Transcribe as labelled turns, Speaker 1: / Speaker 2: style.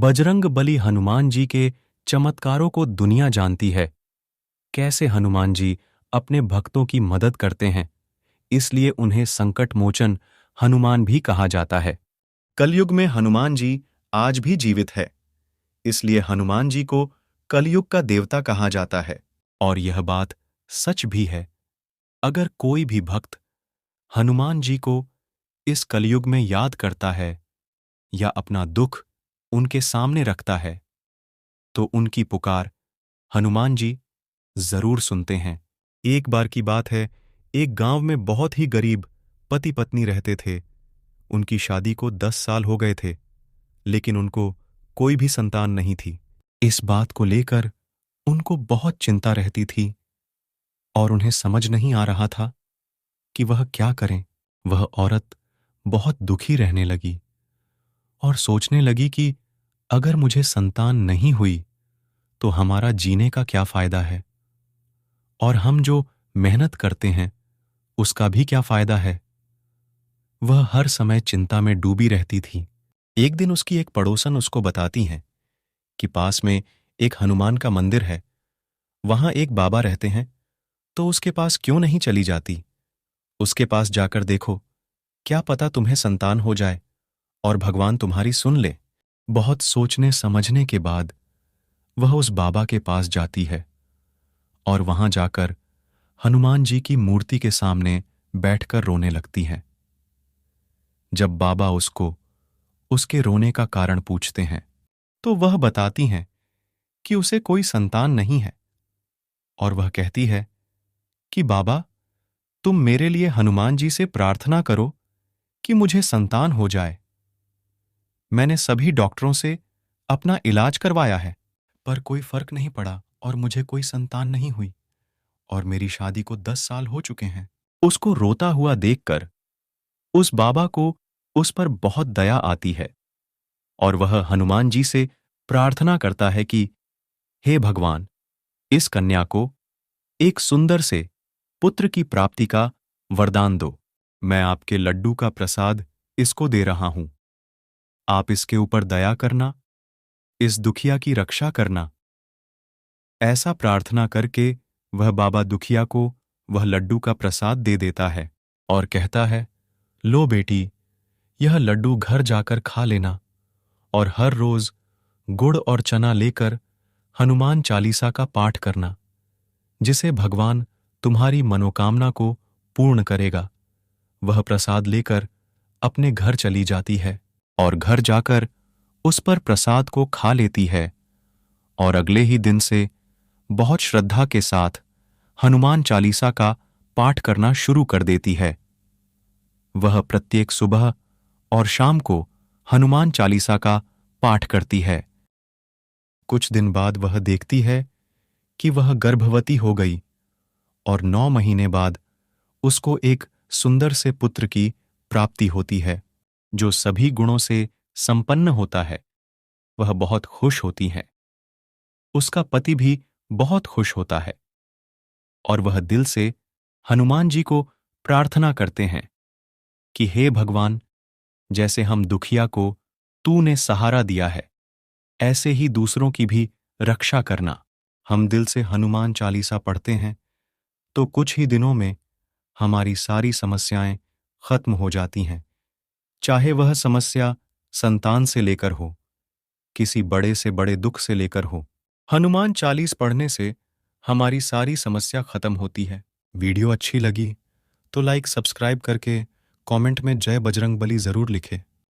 Speaker 1: बजरंग बली हनुमान जी के चमत्कारों को दुनिया जानती है। कैसे हनुमान जी अपने भक्तों की मदद करते हैं, इसलिए उन्हें संकट मोचन हनुमान भी कहा जाता है। कलयुग में हनुमान जी आज भी जीवित है, इसलिए हनुमान जी को कलयुग का देवता कहा जाता है। और यह बात सच भी है। अगर कोई भी भक्त हनुमान जी को इस कलयुग में याद करता है या अपना दुख उनके सामने रखता है, तो उनकी पुकार हनुमान जी जरूर सुनते हैं। एक बार की बात है, एक गांव में बहुत ही गरीब पति पत्नी रहते थे। उनकी शादी को 10 साल हो गए थे, लेकिन उनको कोई भी संतान नहीं थी। इस बात को लेकर उनको बहुत चिंता रहती थी और उन्हें समझ नहीं आ रहा था कि वह क्या करें। वह औरत बहुत दुखी रहने लगी और सोचने लगी कि अगर मुझे संतान नहीं हुई तो हमारा जीने का क्या फायदा है, और हम जो मेहनत करते हैं उसका भी क्या फायदा है। वह हर समय चिंता में डूबी रहती थी। एक दिन उसकी एक पड़ोसन उसको बताती हैं कि पास में एक हनुमान का मंदिर है, वहां एक बाबा रहते हैं, तो उसके पास क्यों नहीं चली जाती। उसके पास जाकर देखो, क्या पता तुम्हें संतान हो जाए और भगवान तुम्हारी सुन ले। बहुत सोचने समझने के बाद वह उस बाबा के पास जाती है और वहां जाकर हनुमान जी की मूर्ति के सामने बैठकर रोने लगती है। जब बाबा उसको उसके रोने का कारण पूछते हैं, तो वह बताती हैं कि उसे कोई संतान नहीं है, और वह कहती है कि बाबा, तुम मेरे लिए हनुमान जी से प्रार्थना करो कि मुझे संतान हो जाए। मैंने सभी डॉक्टरों से अपना इलाज करवाया है, पर कोई फर्क नहीं पड़ा और मुझे कोई संतान नहीं हुई, और मेरी शादी को 10 साल हो चुके हैं। उसको रोता हुआ देखकर उस बाबा को उस पर बहुत दया आती है और वह हनुमान जी से प्रार्थना करता है कि हे भगवान, इस कन्या को एक सुंदर से पुत्र की प्राप्ति का वरदान दो। मैं आपके लड्डू का प्रसाद इसको दे रहा हूं। आप इसके ऊपर दया करना, इस दुखिया की रक्षा करना। ऐसा प्रार्थना करके वह बाबा दुखिया को वह लड्डू का प्रसाद दे देता है और कहता है, लो बेटी, यह लड्डू घर जाकर खा लेना और हर रोज गुड़ और चना लेकर हनुमान चालीसा का पाठ करना, जिसे भगवान तुम्हारी मनोकामना को पूर्ण करेगा। वह प्रसाद लेकर अपने घर चली जाती है और घर जाकर उस पर प्रसाद को खा लेती है और अगले ही दिन से बहुत श्रद्धा के साथ हनुमान चालीसा का पाठ करना शुरू कर देती है। वह प्रत्येक सुबह और शाम को हनुमान चालीसा का पाठ करती है। कुछ दिन बाद वह देखती है कि वह गर्भवती हो गई और 9 महीने बाद उसको एक सुंदर से पुत्र की प्राप्ति होती है, जो सभी गुणों से संपन्न होता है। वह बहुत खुश होती है। उसका पति भी बहुत खुश होता है और वह दिल से हनुमान जी को प्रार्थना करते हैं कि हे भगवान, जैसे हम दुखिया को तूने सहारा दिया है, ऐसे ही दूसरों की भी रक्षा करना। हम दिल से हनुमान चालीसा पढ़ते हैं तो कुछ ही दिनों में हमारी सारी समस्याएं खत्म हो जाती हैं, चाहे वह समस्या संतान से लेकर हो, किसी बड़े से बड़े दुख से लेकर हो। हनुमान चालीस पढ़ने से हमारी सारी समस्या खत्म होती है। वीडियो अच्छी लगी तो लाइक सब्सक्राइब करके कमेंट में जय बजरंगबली जरूर लिखें।